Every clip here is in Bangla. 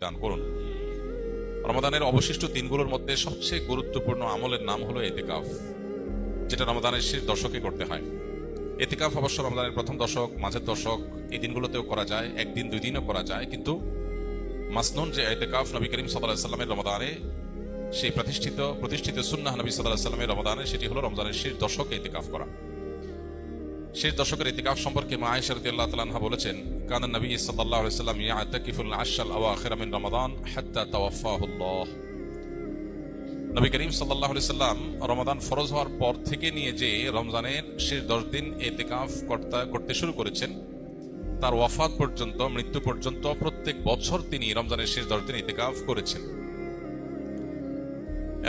দান করুন। রমাদানের অবশিষ্ট দিনগুলোর মধ্যে সবচেয়ে গুরুত্বপূর্ণ আমলের নাম হলো ইতিকাফ, যেটা রমাদানের শেষ দশকে করতে হয়। ইতিকাফ অবশ্য রমাদানের প্রথম দশক, মাঝের দশক, এই দিনগুলোতেও করা যায়, একদিন দুই দিনও করা যায়, কিন্তু মাসনুন যে ইতিকাফ নবী করিম সাল্লাল্লাহু আলাইহি সাল্লামের রমাদানে, সেই প্রতিষ্ঠিত সুন্নাহ নবী সাল্লাল্লাহু আলাইহি সাল্লামের রমাদানে, সেটি হলো রমজানের শেষ দশকে ইতিকাফ করা। শেষ দশকের ইতিকাফ সম্পর্কে মা আয়েশা রাদিয়াল্লাহু তাআলা আনহা বলেছেন, কানা নবী সাল্লাল্লাহু আলাইহি সাল্লাম ইয়াতাকিফুল আশরাল আওয়াখির মিন রমাদান হাত্তা তাওয়াফাহুল্লাহ। নবী করিম সাল্লাল্লাহু আলাইহি সাল্লাম রমাদান ফরজ হওয়ার পর থেকে নিয়ে যে রমজানের শেষ 10 দিন ইতিকাফ করতে শুরু করেছেন, তার ওয়াফাত পর্যন্ত, মৃত্যু পর্যন্ত প্রত্যেক বছর তিনি রমজানের শেষ 10 দিন ইতিকাফ করেছেন।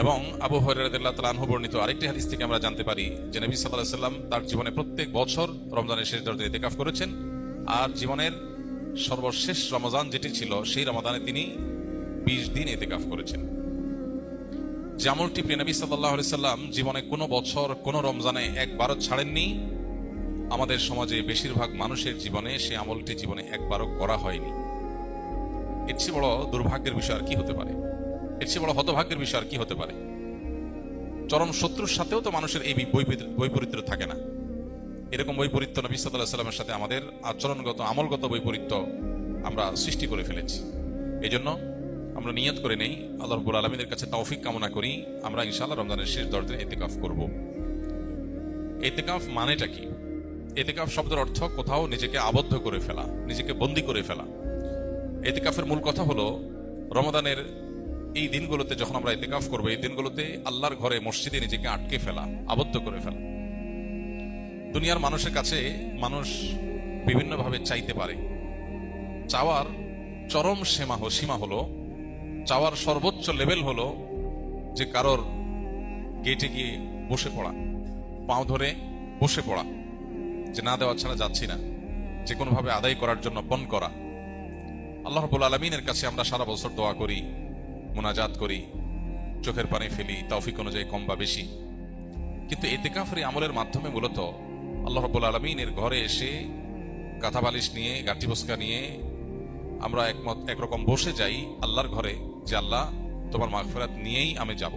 এবং আবু হুরায়রা রাদিয়াল্লাহু তাআলা আনহু বর্ণিত আরেকটি হাদিস থেকে আমরা জানতে পারি যে নবী সাল্লাল্লাহু আলাইহি সাল্লাম তার জীবনে প্রত্যেক বছর রমজানের শেষ 10 দিন ইতিকাফ করেছেন, আর জীবনের সর্বশেষ রমজান যেটি ছিল, সেই রমাদানে তিনি 20 দিন ইতিকাফ করেছেন। যে আমলটি প্রিয় নবী সাল্লাল্লাহু আলাইহি সাল্লাম জীবনে কোনো বছর, কোনো রমজানে একবারও ছাড়েননি, আমাদের সমাজে বেশিরভাগ মানুষের জীবনে সেই আমলটি জীবনে একবারও করা হয়নি। এর চেয়ে বড় দুর্ভাগ্যের বিষয় আর কি হতে পারে? এর চেয়ে বড় হতভাগ্যের বিষয় আর কি হতে পারে? চরম শত্রুর সাথেও তো মানুষের এই বৈপরীত্য থাকে না। এরকম বৈপরীত্য নবী সাল্লাল্লাহু আলাইহি সাল্লামের সাথে আমাদের আচরণগত, আমলগত বৈপরীত্য আমরা সৃষ্টি করে ফেলেছি। এই জন্য আমরা নিয়ত করে নেই, আল্লাহ রাব্বুল আলামিনের কাছে তৌফিক কামনা করি, আমরা ইনশাআল্লাহ রমজানের শেষ 10 দিন ইতিকাফ করব। ইতিকাফ মানেটা কি? ইতিকাফ শব্দের অর্থ কোথাও নিজেকে আবদ্ধ করে ফেলা, নিজেকে বন্দী করে ফেলা। ইতিকাফের মূল কথা হলো রমাদানের এই দিনগুলোতে যখন আমরা ইতিকাফ করবো, এই দিনগুলোতে আল্লাহর ঘরে, মসজিদে নিজেকে আটকে ফেলা, আবদ্ধ করে ফেলা। দুনিয়ার মানুষের কাছে মানুষ বিভিন্নভাবে চাইতে পারে। চাওয়ার চরম সীমা হলো, চাওয়ার সর্বোচ্চ লেভেল হলো যে কারোর গেটে গিয়ে বসে পড়া, পাও ধরে বসে পড়া, যে না দেওয়া ছাড়া যাচ্ছি না, যে কোনোভাবে আদায় করার জন্য পণ করা। আল্লাহ রাব্বুল আলামিনের কাছে আমরা সারা বছর দোয়া করি, মুনাজাত করি, চোখের পানি ফেলি, তৌফিক অনুযায়ী কম বা বেশি, কিন্তু ইতিকাফের আমলের মাধ্যমে মূলত আল্লাহ রাব্বুল আলামিনের ঘরে এসে কাঁথা বালিশ নিয়ে, গাঁটি বসকা নিয়ে আমরা একরকম বসে যাই আল্লাহর ঘরে, যে আল্লাহ তোমার মাগফিরাত নিয়েই আমি যাব।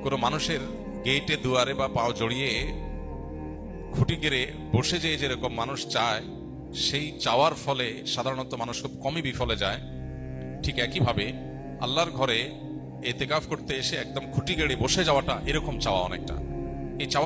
কোনো মানুষের গেটে, দুয়ারে বা পাও জড়িয়ে খুঁটি গেড়ে বসে যেয়ে যেরকম মানুষ চায়, সেই চাওয়ার ফলে সাধারণত মানুষ খুব কমই বিফলে যায়। ঠিক একইভাবে আল্লাহর ঘরে ইতিকাফ করতে এসে একদম খুঁটি গেড়ে বসে যাওয়াটা, এরকম চাওয়া অনেকটা। এই চাওয়া